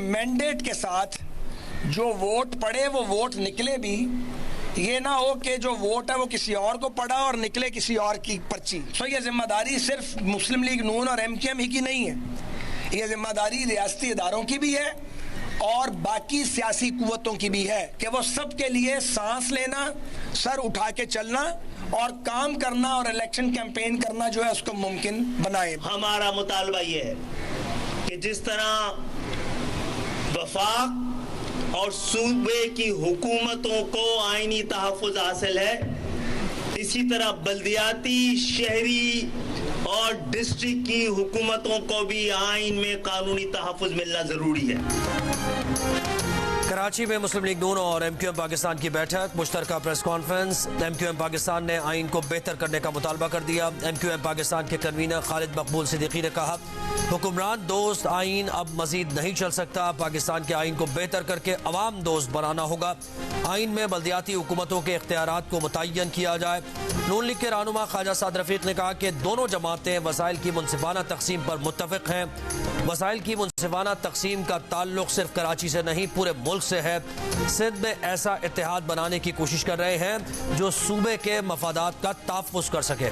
Mandate के साथ जो वोट पड़े वो वोट निकले भी, ये ना हो कि जो वोट है वो किसी और को पड़ा और निकले किसी और की पर्ची। तो ये जिम्मेदारी सिर्फ मुस्लिम लीग नून और MQM ही की नहीं है, ये जिम्मेदारी रियासती इदारों की भी है और बाकी सियासी कुव्वतों की भी है कि वो सब के लिए सांस लेना, सर उठा के चलना और काम करना और इलेक्शन कैंपेन करना जो है उसको मुमकिन बनाए। हमारा मुतालबा ये है कि जिस तरह वफाक और सूबे की हुकूमतों को आईनी तहफ़्फ़ुज़ हासिल है, इसी तरह बल्दियाती, शहरी और डिस्ट्रिक्ट की हुकूमतों को भी आइन में कानूनी तहफ़्फ़ुज़ मिलना ज़रूरी है। कराची में मुस्लिम लीग नून और MQM पाकिस्तान की बैठक, मुश्तरका प्रेस कॉन्फ्रेंस। MQM पाकिस्तान ने आइन को बेहतर करने का मुतालबा कर दिया। MQM पाकिस्तान के कन्वीनर खालिद मकबूल सिद्दीकी ने कहा, हुक्मरान दोस्त आइन अब मजीद नहीं चल सकता, पाकिस्तान के आइन को बेहतर करके अवाम दोस्त बनाना होगा। आइन में बल्दियाती हुकूमतों के इख्तियारात को मुतय्यन किया जाए। नून लीग के रहनुमा ख्वाजा साद रफीक ने कहा कि दोनों जमातें वसाइल की मुनसिफाना तकसीम पर मुत्तफिक हैं। वसाइल की मुनसिफाना तकसीम का ताल्लुक सिर्फ कराची से नहीं पूरे मुल्क से है। सिंध में ऐसा इत्तेहाद बनाने की कोशिश कर रहे हैं जो सूबे के मफादात का तहफ़्फ़ुज़ कर सके।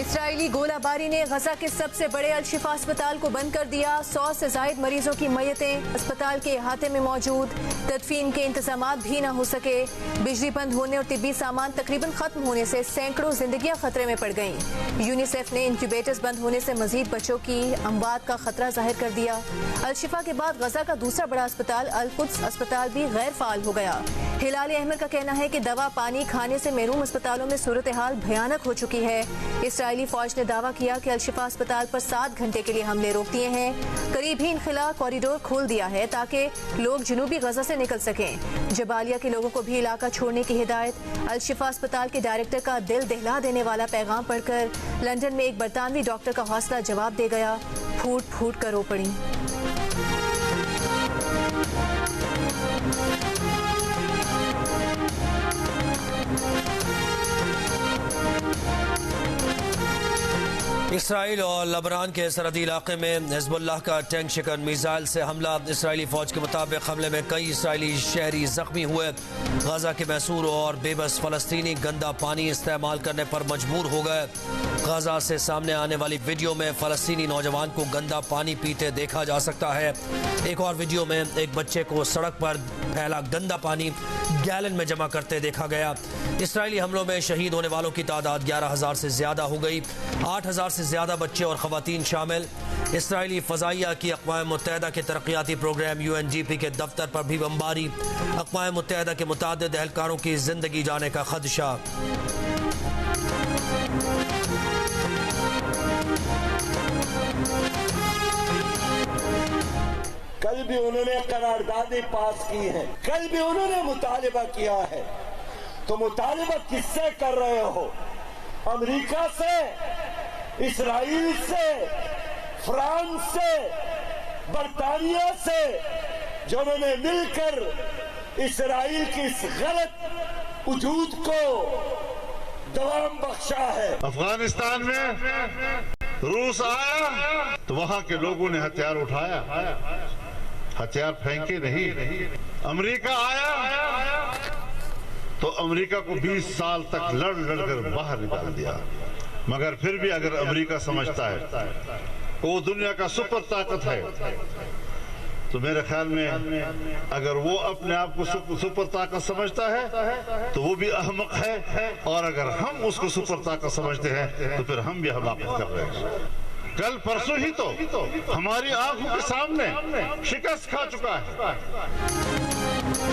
इसराइली गोलाबारी ने गजा के सबसे बड़े अल-शिफा अस्पताल को बंद कर दिया। 100 से जायद मरीजों की मयतें अस्पताल के अहाते में मौजूद, तदफीन के इंतजामात भी न हो सके। बिजली बंद होने और तिब्बी सामान तकरीबन खत्म होने से सैकड़ों जिंदगियां खतरे में पड़ गईं। यूनिसेफ ने इंक्यूबेटर्स बंद होने से मजीद बच्चों की अमवात का खतरा जाहिर कर दिया। अल-शिफा के बाद गजा का दूसरा बड़ा अस्पताल अल-कुद्स अस्पताल भी गैर फाल हो गया। हिलाल अहमद का कहना है कि दवा, पानी, खाने से महरूम अस्पतालों में सूरत हाल भयानक हो चुकी है। इसराइली फौज ने दावा किया कि अल-शिफा अस्पताल पर 7 घंटे के लिए हमले रोक दिए हैं। करीब ही इनखिला कॉरिडोर खोल दिया है ताकि लोग जनूबी गजा से निकल सकें। जबालिया के लोगों को भी इलाका छोड़ने की हिदायत। अल-शिफा अस्पताल के डायरेक्टर का दिल दहला देने वाला पैगाम पढ़कर लंदन में एक बरतानवी डॉक्टर का हौसला जवाब दे गया। फूट फूट कर रो पड़ी। इसराइल और लबनान के सरहदी इलाके में हिजबुल्लाह का टैंक शिकन मिसाइल से हमला। इसराइली फौज के मुताबिक हमले में कई इसराइली शहरी जख्मी हुए। गजा के मैसूर और बेबस फलस्तीनी गंदा पानी इस्तेमाल करने पर मजबूर हो गए। गजा से सामने आने वाली वीडियो में फलस्तीनी नौजवान को गंदा पानी पीते देखा जा सकता है। एक और वीडियो में एक बच्चे को सड़क पर फैला गंदा पानी गैलन में जमा करते देखा गया। इसराइली हमलों में शहीद होने वालों की तादाद 11,000 से ज्यादा हो गई। 8,000 से ज्यादा बच्चे और खवातीन शामिल। इसराइली फजाइया की अक़वाम मुत्तहिदा के तरक्याती प्रोग्राम UNDP के दफ्तर पर भी बमबारी। अक़वाम मुत्तहिदा के मुतादिद एहलकारों की जिंदगी जाने का खदशा। कल भी उन्होंने करारदादें पास की हैं, कल भी उन्होंने मुतालिबा किया है। तो मुतालिबा किससे कर रहे हो? अमेरिका से, इसराइल से, फ्रांस से, बरतानिया से, जिन्होंने मिलकर इसराइल की इस गलत वजूद को दवाम बख्शा है। अफगानिस्तान में रूस आया तो वहां के लोगों ने हथियार उठाया, हथियार फेंके नहीं। अमेरिका आया तो अमेरिका को 20 साल तक लड़ कर बाहर निकाल दिया। मगर फिर भी अगर अमेरिका समझता है वो दुनिया का सुपर ताकत है, तो मेरे ख्याल में अगर वो अपने आप को सुपर ताकत समझता है तो वो भी अहमक है, और अगर हम उसको सुपर ताकत समझते हैं तो फिर हम भी हमाकत कर रहे हैं। कल परसों ही तो हमारी आंखों के सामने शिकस्त खा चुका है।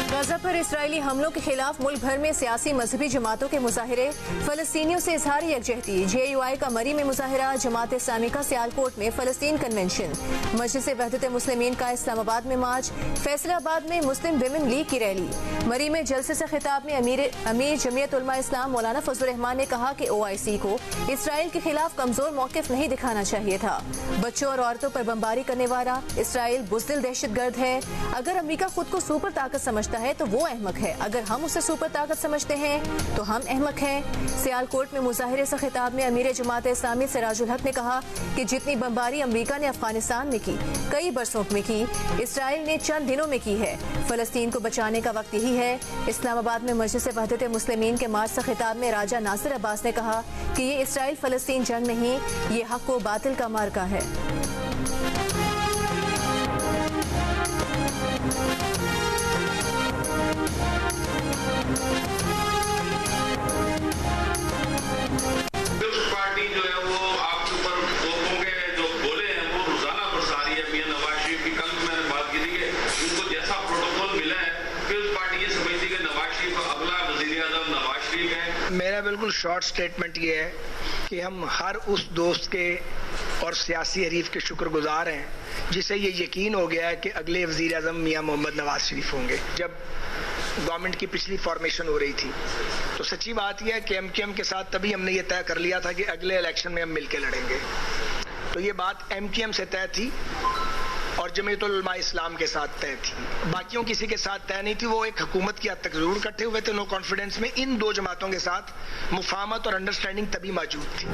गजा पर इसराइली हमलों के खिलाफ मुल्क भर में सियासी मजहबी जमातों के मुजाहिरे। फलस्तीनियों से इजहार यकजहती। JUI का मरी में मुजाहिरा। जमात इस्लामी का सियालकोट में फलस्तीन कन्वेंशन। मजलिस वहदत मुस्लिमीन का इस्लामाबाद में मार्च। फैसलाबाद में मुस्लिम विमेन लीग की रैली। मरी में जलसे से खिताब में अमीर जमीयत उलमा इस्लाम मौलाना फजल रहमान ने कहा कि OIC को इसराइल के खिलाफ कमजोर मौकिफ नहीं दिखाना चाहिए था। बच्चों और औरतों पर बमबारी करने वाला इसराइल बुज़दिल दहशतगर्द है। अगर अमेरिका खुद को सुपर ताकत समझता है तो वो अहमक है। अगर हम उसे सुपर ताकत समझते हैं तो हम अहमक हैं। सियालकोट में मुजाहिरे से खिताब में अमीर जमात इस्लामी सिराजुल हक ने कहा कि जितनी बमबारी अमेरिका ने अफगानिस्तान में की, कई बरसों में की, इसराइल ने चंद दिनों में की है। फलस्तीन को बचाने का वक्त यही है। इस्लामाबाद में मजलिस वहदत मुस्लिमीन के मार्च से खिताब में राजा नासिर अब्बास ने कहा कि ये इसराइल फलस्तीन जंग नहीं, ये हक व बातिल का मार्का है। पार्टी जो है वो आपके ऊपर तोपों के जो बोले हैं वो रोजाना बरसा रही है। मियां नवाज शरीफ की कल मैंने बात की थी कि उनको जैसा प्रोटोकॉल मिला है पीपल्स पार्टी ये समझती है कि नवाज शरीफ अगला वजीर आजम नवाज शरीफ है। मेरा बिल्कुल शॉर्ट स्टेटमेंट ये है कि हम हर उस दोस्त के और सियासी हरीफ के शुक्रगुजार हैं जिसे ये यकीन हो गया है कि अगले वजीर आजम मियां मोहम्मद नवाज शरीफ होंगे। जब गवर्नमेंट की पिछली फॉर्मेशन हो रही थी तो सच्ची बात यह है कि एमक्यूएम के साथ तभी हमने ये तय कर लिया था कि अगले इलेक्शन में हम मिलकर लड़ेंगे। तो ये बात एमक्यूएम से तय थी और जमीयतुल उलमा इस्लाम के साथ तय थी, बाकियों किसी के साथ तय नहीं थी। वो एक हुकूमत की हद तक जरूर इकट्ठे हुए थे नो कॉन्फिडेंस में। इन दो जमातों के साथ मुफाहमत और अंडरस्टैंडिंग तभी मौजूद थी।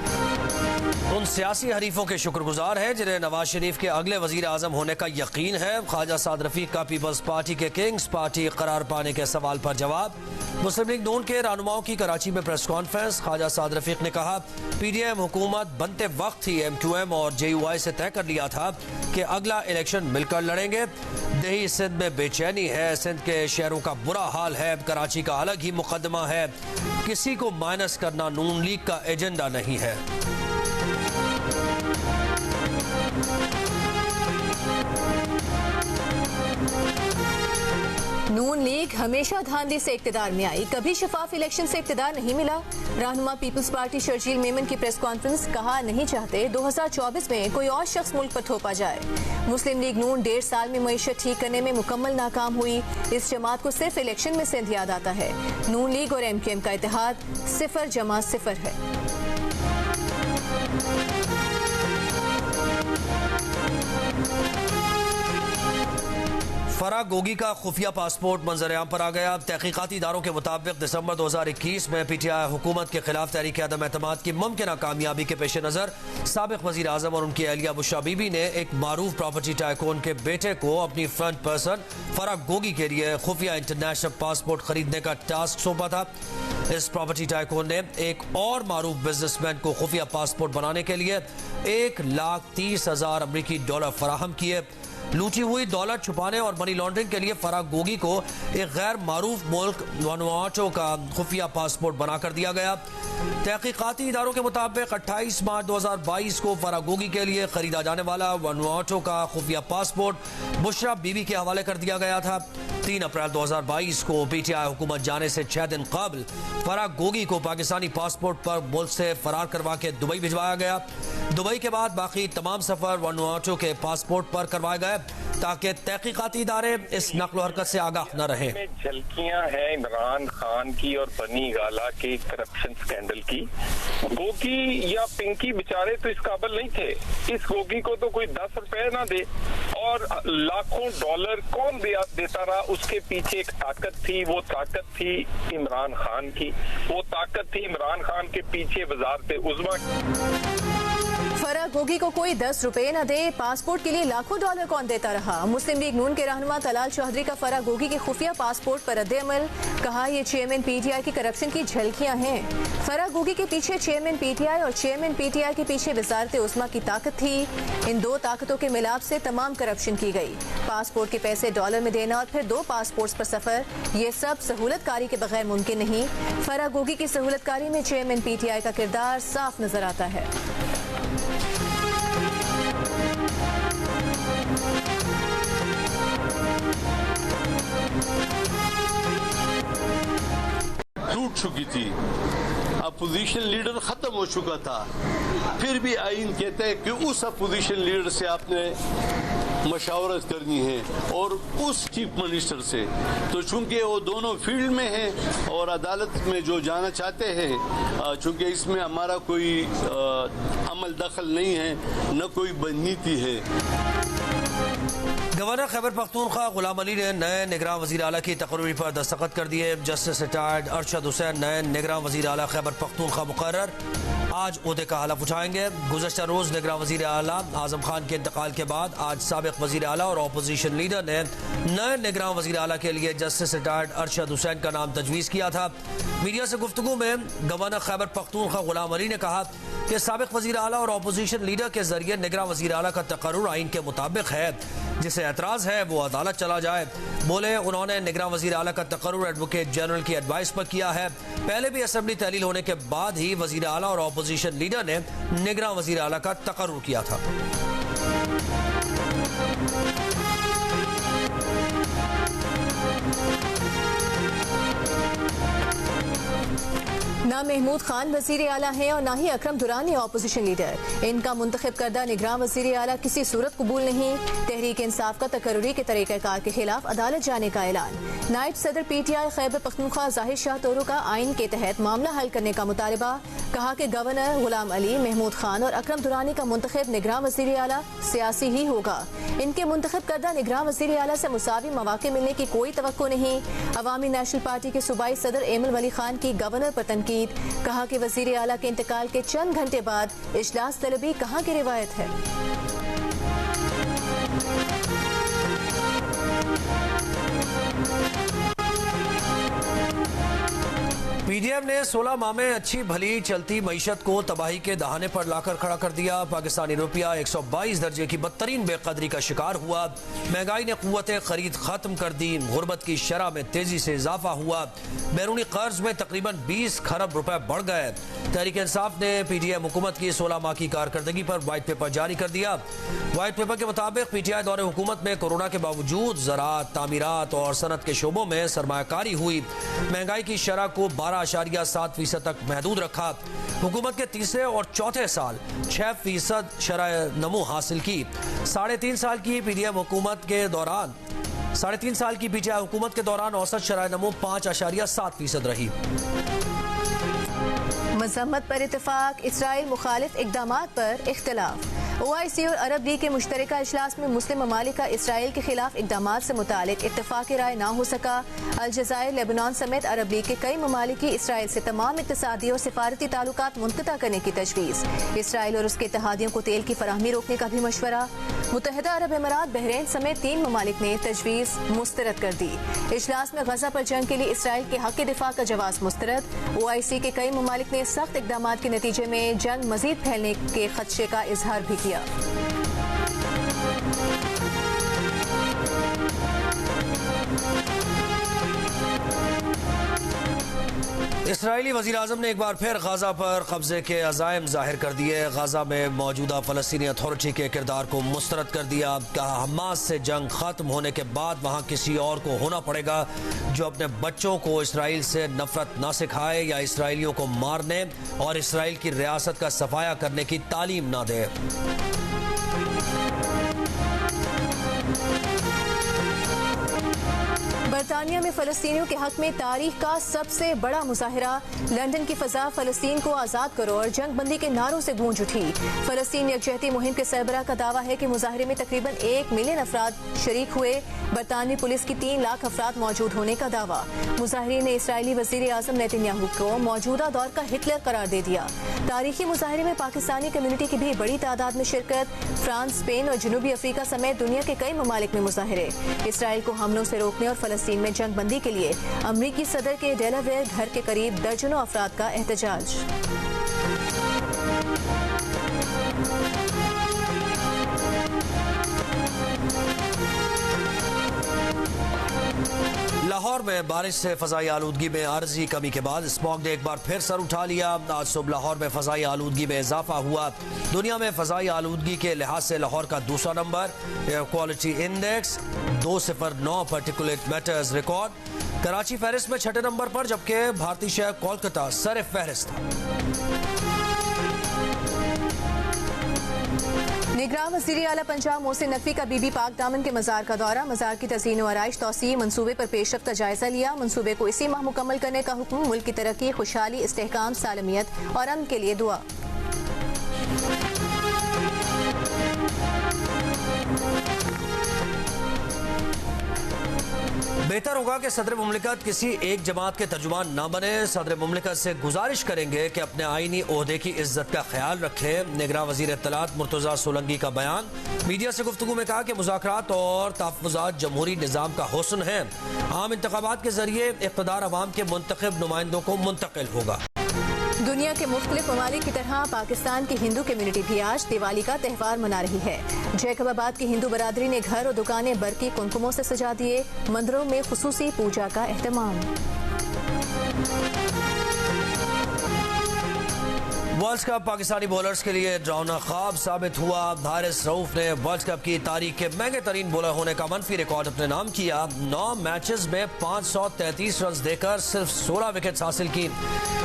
उन सियासी हरीफों के शुक्रगुजार है जिन्हें नवाज शरीफ के अगले वजीर आजम होने का यकीन है। ख्वाजा साद रफीक का पीपल्स पार्टी के किंग्स पार्टी करार पाने के सवाल पर जवाब। मुस्लिम लीग नून के रहनुमाओं की कराची में प्रेस कॉन्फ्रेंस। ख्वाजा साद रफीक ने कहा PDM हुकूमत बनते वक्त ही MQM और JUI से तय कर लिया था कि अगला इलेक्शन मिलकर लड़ेंगे। दही सिंध में बेचैनी है, सिंध के शहरों का बुरा हाल है, कराची का अलग ही मुकदमा है। किसी को माइनस करना नून लीग का एजेंडा नहीं है। नून लीग हमेशा धांधली से इक्तिदार में आई, कभी शफाफ इलेक्शन से इक्तिदार नहीं मिला। रहनुमा पीपल्स पार्टी शर्जील मेमन की प्रेस कॉन्फ्रेंस। कहा नहीं चाहते 2024 में कोई और शख्स मुल्क पर थोपा जाए। मुस्लिम लीग नून 1.5 साल में मईशत ठीक करने में मुकम्मल नाकाम हुई। इस जमात को सिर्फ इलेक्शन में सिंध याद आता है। नून लीग और MQM का इत्तेहाद 0-0 है। फराह गोगी का खुफिया पासपोर्ट मंजर-ए-आम पर आ गया। तहकीकाती इदारों के मुताबिक दिसंबर 2021 में PTI हुकूमत के खिलाफ तहरीक अदम एतमाद की मुमकिन कामयाबी के पेश नज़र साबिक वज़ीर आज़म और उनकी अहलिया बुशरा बीबी ने एक मारूफ प्रॉपर्टी टाइकून के बेटे को अपनी फ्रंट पर्सन फराह गोगी के लिए खुफिया इंटरनेशनल पासपोर्ट खरीदने का टास्क सौंपा था। इस प्रॉपर्टी टाइकून ने एक और मारूफ बिजनेसमैन को खुफिया पासपोर्ट बनाने के लिए $1,30,000 अमरीकी फराहम किए। लूटी हुई दौलत छुपाने और मनी लॉन्ड्रिंग के लिए फराह गोगी को एक गैर मारूफ मुल्क वनुआटू का खुफिया पासपोर्ट बनाकर दिया गया। तहकीकाती इदारों के मुताबिक 28 मार्च 2022 को फराह गोगी के लिए खरीदा जाने वाला वनुआटू का खुफिया पासपोर्ट बुशरा बीबी के हवाले कर दिया गया था। 3 अप्रैल 2022 को PTI हुकूमत जाने से 6 दिन कबल फराह गोगी को पाकिस्तानी पासपोर्ट पर मुल्क से फरार करवा के दुबई भिजवाया गया। दुबई के बाद बाकी तमाम सफर वनुआटू के पासपोर्ट पर करवाए गए ताकि तहकीकाती इदारे इस नक्ल हरकत से आगाह न रहे। झलकियां हैं इमरान खान की और बनी गाला के करप्शन स्कैंडल की। गोगी या पिंकी बेचारे तो इस काबिल नहीं थे। इस गोगी को तो कोई 10 रुपए ना दे और लाखों डॉलर कौन देता रहा। उसके पीछे एक ताकत थी, वो ताकत थी इमरान खान की, वो ताकत थी इमरान खान के पीछे वजारत उज़्मा। फराह गोगी को कोई 10 रुपए न दे, पासपोर्ट के लिए लाखों डॉलर कौन देता रहा। मुस्लिम लीग नून के रहनुमा तलाल चौधरी का फराह गोगी के खुफिया पासपोर्ट पर रद्द-ए-अमल। कहा ये चेयरमैन PTI की करप्शन की झलकियां हैं। फराह गोगी के पीछे चेयरमैन PTI और चेयरमैन PTI के पीछे वजारत उज़्मा की ताकत थी। इन दो ताकतों के मिलाप से तमाम करप्शन की गई। पासपोर्ट के पैसे डॉलर में देना और फिर 2 पासपोर्ट पर सफर, ये सब सहूलतकारी के बगैर मुमकिन नहीं। फराह गोगी की सहूलतकारी में चेयरमैन PTI का किरदार साफ नजर आता है। टूट चुकी थी, अपोजिशन लीडर खत्म हो चुका था, फिर भी आईन कहता है कि उस अपोजिशन लीडर से आपने मशावरत करनी है और उस चीफ मिनिस्टर से। तो चूंकि वो दोनों फील्ड में हैं और अदालत में जो जाना चाहते हैं, चूंकि इसमें हमारा कोई अमल दखल नहीं है, न कोई नीति है। गवर्नर खैबर पख्तूनख्वा गुलाम अली ने नए निगरान वज़ीर आला की तकरीर पर दस्तखत कर दिए। जस्टिस रिटायर्ड अरशद हुसैन नए निगरान वज़ीर आला खैबर पख्तूनख्वा मुकर्रर, आज ओहदे का हलफ उठाएंगे। गुज़श्ता रोज़ निगरान वज़ीर आला आज़म खान के इंतकाल के बाद आज साबिक़ वज़ीर आला और अपोजिशन लीडर ने नए निगरान वज़ीर आला के लिए जस्टिस रिटायर्ड अरशद हुसैन का नाम तजवीज़ किया था। मीडिया से गुफ्तगू में गवर्नर खैबर पख्तूनख्वा गुलाम अली ने कहा कि साबिक़ वज़ीर आला और अपोजिशन लीडर के जरिए निगरान वज़ीर आला का तकर्रुर आइन के मुताबिक है, जिसे एतराज़ है वो अदालत चला जाए। बोले उन्होंने निगरान वज़ीर आला का तकर्रुर एडवोकेट जनरल की एडवाइस पर किया है। पहले भी असेंबली तहलील होने के बाद ही वज़ीर आला और अपोजिशन लीडर ने निगरान वज़ीर आला का तकर्रुर किया था। ना महमूद खान वज़ीर आला हैं और ना ही अकरम दुरानी अपोजिशन लीडर। इनका मुंतखब करदा निगरान वज़ीर आला किसी सूरत कबूल नहीं। तहरीक इंसाफ का तकर्रुरी के तरीक़ाकार के खिलाफ अदालत जाने का ऐलान। नायब सदर PTI खैबर पख्तूनख्वा ज़ाहिर शाह तोरू का आइन के तहत मामला हल करने का मुतालबा। कहा कि गवर्नर गुलाम अली, महमूद खान और अकरम दुरानी का मुंतखब निगरान वज़ीर आला सियासी ही होगा। इनके मुंतखब करदा निगरान वज़ीर आला से मुसावी मौक़े मिलने की कोई तवक्को नहीं। अवामी नेशनल पार्टी के सूबाई सदर एमल वली खान की गवर्नर पर तनकीद। कहा कि वज़ीर आला के इंतकाल के चंद घंटे बाद इजलास तलबी कहाँ की रिवायत है। PDM ने 16 माह में अच्छी भली चलती मईशत को तबाही के दहाने पर लाकर खड़ा कर दिया। पाकिस्तानी रुपया 122 दर्जे की बदतरीन बेकदरी का शिकार हुआ। महंगाई ने कुव्वत खरीद खत्म कर दी। गुर्बत की शरह में तेजी से इजाफा हुआ। बैरूनी कर्ज में तकरीबन 20 खरब रुपए बढ़ गए। तहरीक इंसाफ ने PDM हुकूमत की 16 माह की कारकर्दगी पर व्हाइट पेपर जारी कर दिया। व्हाइट पेपर के मुताबिक PTI दौरे हुकूमत में कोरोना के बावजूद ज़राअत, तामीरात और सनत के शोबों में सरमायाकारी हुई। महंगाई की शरह को 12.7% तक महदूद रखा। हुकूमत के तीसरे और चौथे साल 6% शरह नमू हासिल की। 3.5 साल की PTI हुकूमत के दौरान औसत शरह नमू 5.7% रही। मज़म्मत पर इत्तेफाक, इसराइल मुखालिफ इक़दामात पर इख्तिलाफ। OIC और अरब लीग के मुश्तरका इजलास में मुस्लिम ममालिक का इसराइल के खिलाफ इक़दामात से मुतालिक इत्तेफाक़ी राय ना हो सका। अलजज़ायर, लेबनान समेत अरब लीग के कई ममालिक की इसराइल से तमाम इक़्तिसादी और सिफारती ताल्लुकात मुनक़ता करने की तजवीज़। इसराइल और उसके इत्तेहादियों को तेल की फराहमी रोकने का भी मशवरा। मुत्तहिदा अरब अमीरात, बहरीन समेत 3 ममालिक ने तजवीज़ मुस्तरद कर दी। इजलास में गजा पर जंग के लिए इसराइल के हक़ दिफा का जवाब मुस्तरद। OIC के कई ममालिक ने सख्त इक़दामात के नतीजे में जंग मज़ीद फैलने के खदशे का इजहार भी किया। इसराइली वज़ीर आज़म ने एक बार फिर गाजा पर कब्जे के अज़ाइम जाहिर कर दिए। गाजा में मौजूदा फ़लस्तीनी अथॉरिटी के किरदार को मुस्तरद कर दिया। कहा हमास से जंग खत्म होने के बाद वहाँ किसी और को होना पड़ेगा जो अपने बच्चों को इसराइल से नफरत न सिखाए या इसराइलियों को मारने और इसराइल की रियासत का सफाया करने की तालीम न दे। बरतानिया में फ़लस्तीनियों के हक में तारीख का सबसे बड़ा मुजाहिरा। लंदन की फ़ज़ा फ़लस्तीन को आज़ाद करो और जंग बंदी के नारों से गूंज उठी। फ़लस्तीन यकजहती मुहिम के सरबराह का दावा है कि मुजाहिरे में तकरीबन 1 मिलियन अफराद शरीक हुए। बरतानवी पुलिस की 3 लाख अफराद मौजूद होने का दावा। मुजाहिरीन ने इसराइली वज़ीर आज़म नेतन्याहू को मौजूदा दौर का हिटलर करार दे दिया। तारीखी मुजाहिरे में पाकिस्तानी कम्युनिटी की भी बड़ी तादाद में शिरकत। फ्रांस, स्पेन और जनूबी अफ्रीका समेत दुनिया के कई ममालिक में मुजाहिरे। इसराइल को हमलों से रोकने और फ़लस्तीन में जंग बंदी के लिए अमरीकी सदर के डेलावेयर घर के करीब दर्जनों अफराद का एहतजाज। लाहौर में बारिश से फ़ज़ाई आलूदगी में आर्जी कमी के बाद स्मॉग ने एक बार फिर सर उठा लिया। आज सुबह लाहौर में फ़ज़ाई आलूदगी में इजाफा हुआ। दुनिया में फ़ज़ाई आलूदगी के लिहाज से लाहौर का दूसरा number. Air quality index 209 particulate matters record. Karachi फहरिस्त में 6ठे नंबर पर, जबकि भारतीय शहर कोलकाता सर फहरिस्त था। निगरान वज़ीर आला पंजाब मोहसिन नकवी का बीबी पाक दामन के मज़ार का दौरा। मज़ार की तज़ीन व आराइश तौसीह मंसूबे पर पेशरफ्त का जायजा लिया। मंसूबे को इसी माह मुकम्मल करने का हुक्म। मुल्क की तरक्की, खुशहाली, इस्तेहकाम, सालमियत और अमन के लिए दुआ। बेहतर होगा कि सदर मुमलिकत किसी एक जमात के तर्जुमान न बने। सदर मुमलिकत से गुजारिश करेंगे कि अपने आईनी ओहदे की इज्जत का ख्याल रखें। निगरान वजीर इत्तलात मुर्तजा सोलंकी का बयान। मीडिया से गुफ्तगू में कहा कि मुज़ाकरात और तहफ़्फ़ुज़ात जमहूरी निज़ाम का हुस्न है। आम इंतखाबात के जरिए इक़्तिदार अवाम के मुंतखब नुमाइंदों को मुंतकिल होगा। दुनिया के मुख्तलिफ ममालिक की तरह पाकिस्तान की हिंदू कम्युनिटी भी आज दिवाली का त्यौहार मना रही है। जैकबाबाद की हिंदू बरादरी ने घर और दुकानें बरकी कुमकुमों से सजा दिए। मंदिरों में खुसूसी पूजा का एहतमाम। वर्ल्ड कप पाकिस्तानी बॉलर्स के लिए डरावना ख्वाब साबित हुआ। हारिस रऊफ ने वर्ल्ड कप की तारीख के महंगे तरीन बॉलर होने का मनफी रिकॉर्ड अपने नाम किया। 9 मैचेस में 533 रन देकर सिर्फ 16 विकेट हासिल की।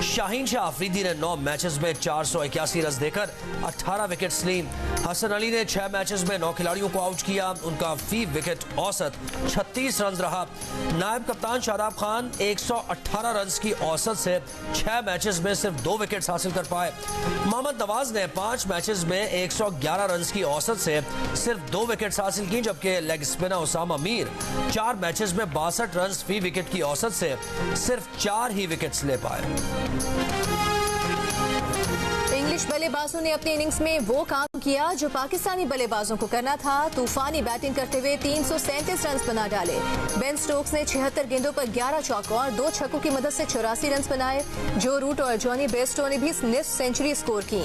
शाहीन शाह अफरीदी ने 9 मैचेस में 481 रन देकर 18 विकेट्स ली। हसन अली ने 6 मैचेस में 9 खिलाड़ियों को आउट किया। उनका फी विकेट औसत 36 रन रहा। नायब कप्तान शादाब खान 118 रन की औसत से 6 मैचेस में सिर्फ 2 विकेट्स हासिल कर पाए। मोहम्मद नवाज ने 5 मैचेस में 111 रन की औसत से सिर्फ 2 विकेट्स हासिल की, जबकि leg spinner Usama Mir 4 matches में 62 रन फी विकेट की औसत से सिर्फ 4 ही विकेट्स ले पाए। इंग्लिश बल्लेबाजों ने अपनी इनिंग्स में वो काम किया जो पाकिस्तानी बल्लेबाजों को करना था। तूफानी बैटिंग करते हुए 337 रन बना डाले। बेन स्टोक्स ने 76 गेंदों पर 11 चौकों और 2 छक्कों की मदद से 84 रन बनाए। जो रूट और जॉनी बेस्टो ने भी निफ्ट सेंचुरी स्कोर की।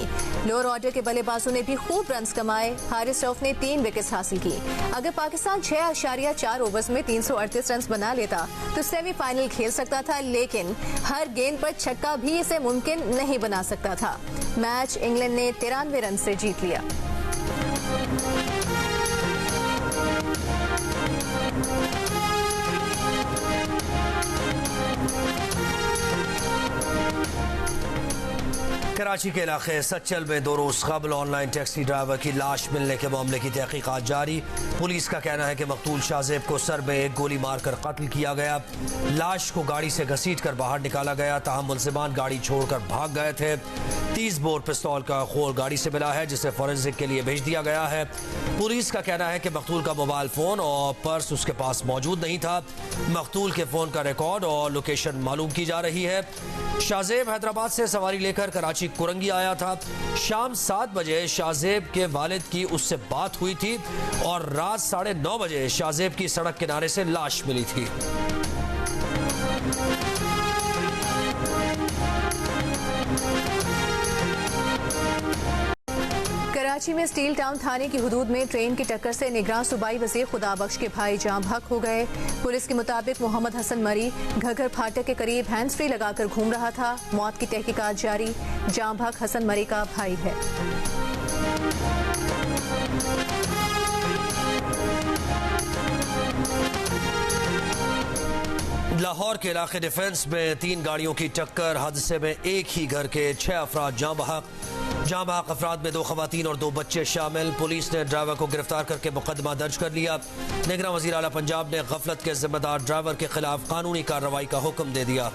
लोअर ऑर्डर के बल्लेबाजों ने भी खूब रन कमाए। हारिस रऊफ ने 3 विकेट हासिल की। अगर पाकिस्तान 6.4 ओवर्स में 338 रन बना लेता तो सेमीफाइनल खेल सकता था, लेकिन हर गेंद पर छक्का भी इसे मुमकिन नहीं बना सकता था। मैच इंग्लैंड ने 93 रन से जीत लिया। कराची के इलाके सच्चल में 2 रोज कबल ऑनलाइन टैक्सी ड्राइवर की लाश मिलने के मामले की तहकीकात जारी। पुलिस का कहना है कि मकतूल शाहजेब को सर में एक गोली मारकर कत्ल किया गया। लाश को गाड़ी से घसीट कर बाहर निकाला गया। ताहम मुलजिमान गाड़ी छोड़कर भाग गए थे। 30 बोर पिस्तौल का खोल गाड़ी से मिला है, जिसे फॉरेंसिक के लिए भेज दिया गया है। पुलिस का कहना है कि मकतूल का मोबाइल फोन और पर्स उसके पास मौजूद नहीं था। मकतूल के फोन का रिकॉर्ड और लोकेशन मालूम की जा रही है। शाहजेब हैदराबाद से सवारी लेकर कराची कुरंगी आया था। शाम 7 बजे शाहजेब के वालिद की उससे बात हुई थी और रात 9:30 बजे शाहजेब की सड़क किनारे से लाश मिली थी। कराची में स्टील टाउन थाने की हुदूद में ट्रेन की टक्कर से निगरान सूबाई वज़ीर खुदाबख्श के भाई जाम हक हो गए। पुलिस के मुताबिक मोहम्मद हसन मरी घघर फाटक के करीब हैंड्स फ्री लगाकर घूम रहा था। मौत की तहकीकात जारी। जाम हक हसन मरी का भाई है। लाहौर के इलाके डिफेंस में 3 गाड़ियों की टक्कर। हादसे में एक ही घर के 6 अफराद जाँ बहक अफराद में 2 खवातीन और 2 बच्चे शामिल। पुलिस ने ड्राइवर को गिरफ्तार करके मुकदमा दर्ज कर लिया। निगरान वज़ीर आला पंजाब ने गफलत के जिम्मेदार ड्राइवर के खिलाफ कानूनी कार्रवाई का हुक्म दे दिया।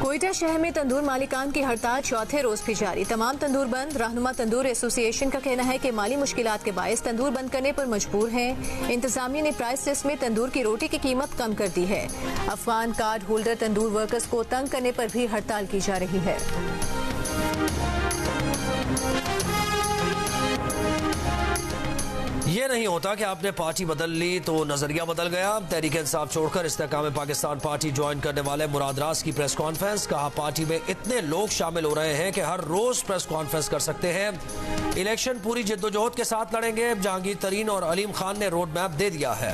कोयटा शहर में तंदूर मालिकान की हड़ताल 4थे रोज भी जारी। तमाम तंदूर बंद। रहनुमा तंदूर एसोसिएशन का कहना है कि माली मुश्किलात के बायस तंदूर बंद करने पर मजबूर हैं। इंतजामिया ने प्राइस लिस्ट में तंदूर की रोटी की कीमत कम कर दी है। अफगान कार्ड होल्डर तंदूर वर्कर्स को तंग करने पर भी हड़ताल की जा रही है। ये नहीं होता कि आपने पार्टी बदल ली तो नजरिया बदल गया। तहरीक इंसाफ छोड़कर इस्तेकाम पाकिस्तान पार्टी ज्वाइन करने वाले मुराद राज की प्रेस कॉन्फ्रेंस। कहा, पार्टी में इतने लोग शामिल हो रहे हैं कि हर रोज प्रेस कॉन्फ्रेंस कर सकते हैं। इलेक्शन पूरी जिद्दोजहद के साथ लड़ेंगे। जहांगीर तरीन और अलीम खान ने रोड मैप दे दिया है।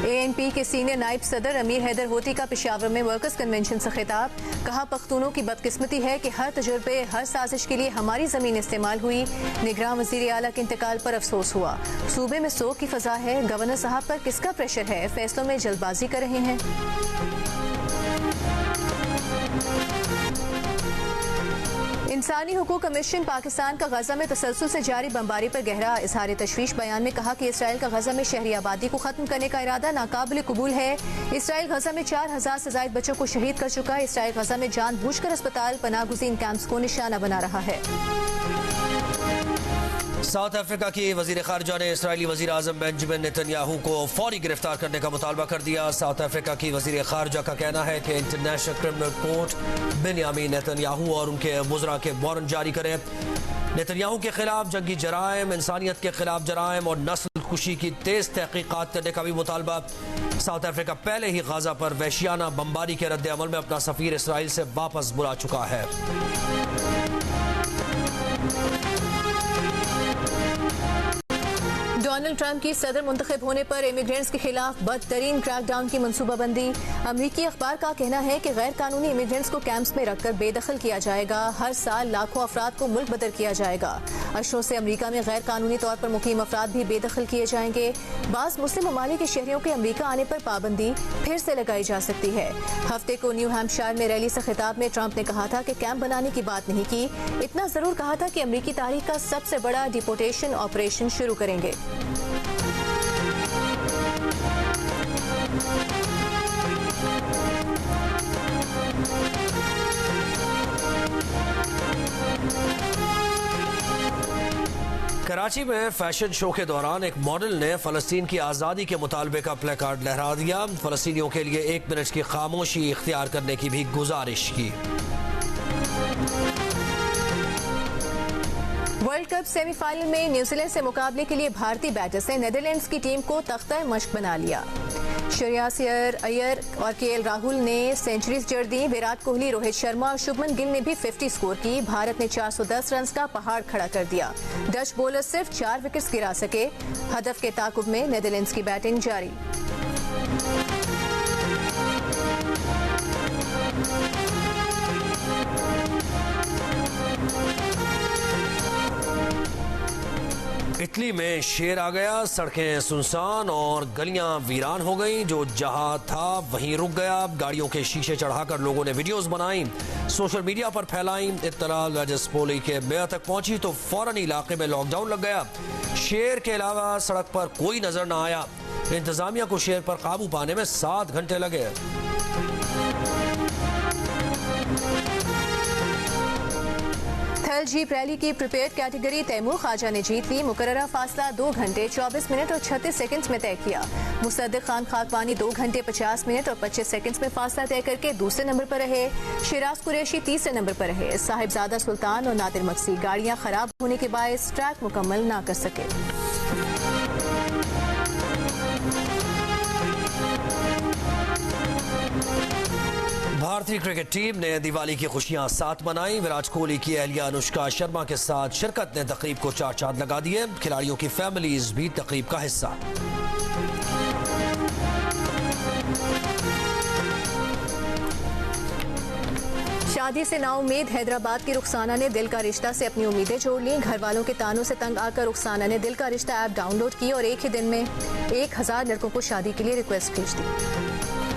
ANP के सीनियर नायब सदर अमीर हैदर होती का पेशावर में वर्कर्स कन्वेंशन से खिताब। कहा, पख्तूनों की बदकिस्मती है कि हर तजुर्बे हर साजिश के लिए हमारी जमीन इस्तेमाल हुई। निगरान वजीर आला के इंतकाल पर अफसोस हुआ। सूबे में सोग की फजा है। गवर्नर साहब पर किसका प्रेशर है? फैसलों में जल्दबाजी कर रहे हैं। इंसानी हुकूक कमीशन पाकिस्तान का गजा में तसलसल से जारी बमबारी पर गहरा इजहार तशवीश। बयान में कहा कि इसराइल का गजा में शहरी आबादी को खत्म करने का इरादा नाकाबिल कबूल है। इसराइल गजा में 4000 से ज्यादा बच्चों को शहीद कर चुका है। इसराइल गजा में जानबूझकर अस्पताल पनाहगुज़ीन कैंप्स को निशाना बना रहा है। साउथ अफ्रीका की वजीर खारजा ने इसराइली वजीर आजम बेंजामिन नेतन्याहू को फौरी गिरफ्तार करने का मुतालबा कर दिया। साउथ अफ्रीका की वजीर खारजा का कहना है कि international criminal court Benjamin Netanyahu और उनके वज़रा के वारंट जारी करे। नेतन्याहू के खिलाफ जंगी जराइम, इंसानियत के खिलाफ जराइम और नस्ल कुशी की तेज तहकीकात करने का भी मुतालबा। साउथ अफ्रीका पहले ही गाजा पर वहशियाना बमबारी के रद्द अमल में अपना सफीर इसराइल से वापस बुला चुका है। डोनाल्ड ट्रंप की सदर मुंतखब होने पर इमिग्रेंट्स के खिलाफ बदतरीन क्रैकडाउन की मनसूबाबंदी। अमरीकी अखबार का कहना है कि गैर कानूनी इमिग्रेंट्स को कैंप्स में रखकर बेदखल किया जाएगा। हर साल लाखों अफराद को मुल्क बदर किया जाएगा। अशरों से अमरीका में गैर कानूनी तौर पर मुकीम अफराद भी बेदखल किए जाएंगे। बाज़ मुस्लिम ममालिक के शहरियों के अमरीका आने पर पाबंदी फिर से लगाई जा सकती है। हफ्ते को न्यू हैम्पशायर में रैली से खिताब में ट्रंप ने कहा था कि कैंप बनाने की बात नहीं की, इतना जरूर कहा था कि अमरीकी तारीख का सबसे बड़ा डिपोर्टेशन ऑपरेशन शुरू करेंगे। कराची में फैशन शो के दौरान एक मॉडल ने फलस्तीन की आज़ादी के मुतालबे का प्ले कार्ड लहरा दिया। फलस्तीनियों के लिए 1 मिनट की खामोशी इख्तियार करने की भी गुजारिश की। वर्ल्ड कप सेमीफाइनल में न्यूजीलैंड से मुकाबले के लिए भारतीय बैटर्स ने नीदरलैंड्स की टीम को तख्ता मश्क बना लिया। श्रेयस अय्यर और केएल राहुल ने सेंचुरीज जड़ दी। विराट कोहली, रोहित शर्मा और शुभमन गिल ने भी 50 स्कोर की। भारत ने 410 रन का पहाड़ खड़ा कर दिया। डच बॉलर सिर्फ 4 विकेट्स गिरा सके। हदफ के ताकुब में नीदरलैंड्स की बैटिंग जारी। इटली में शेर आ गया। सड़कें सुनसान और गलियां वीरान हो गईं। जो जहां था वहीं रुक गया। गाड़ियों के शीशे चढ़ाकर लोगों ने वीडियोस बनाई, सोशल मीडिया पर फैलाई। इत्तला राजस्पोली के मेयर तक पहुंची तो फौरन इलाके में लॉकडाउन लग गया। शेर के अलावा सड़क पर कोई नजर न आया। इंतजामिया को शेर पर काबू पाने में 7 घंटे लगे। थल जीप रैली की प्रिपेयर्ड कैटेगरी तैमूर ख्वाजा ने जीत ली। मुकर्ररा फासला 2 घंटे 24 मिनट और 36 सेकंड्स में तय किया। मुसद्दिक खान खाकवानी 2 घंटे 50 मिनट और 25 सेकंड्स में फासला तय करके दूसरे नंबर पर रहे। शिराज कुरैशी तीसरे नंबर पर रहे। साहिबजादा सुल्तान और नादिर मक्सी गाड़ियां खराब होने के बायस ट्रैक मुकम्मल ना कर सके। भारतीय क्रिकेट टीम ने दिवाली की खुशियां साथ मनाई। विराट कोहली की अहलिया अनुष्का शर्मा के साथ शिरकत ने तकरीब को 4 चांद लगा दिए। खिलाड़ियों की फैमिलीज भी तकरीब का हिस्सा। शादी से नाउम्मीद हैदराबाद की रुखसाना ने दिल का रिश्ता से अपनी उम्मीदें जोड़ ली। घर वालों के तानों से तंग आकर रुखसाना ने दिल का रिश्ता ऐप डाउनलोड की और एक ही दिन में 1000 लड़कों को शादी के लिए रिक्वेस्ट भेज दी।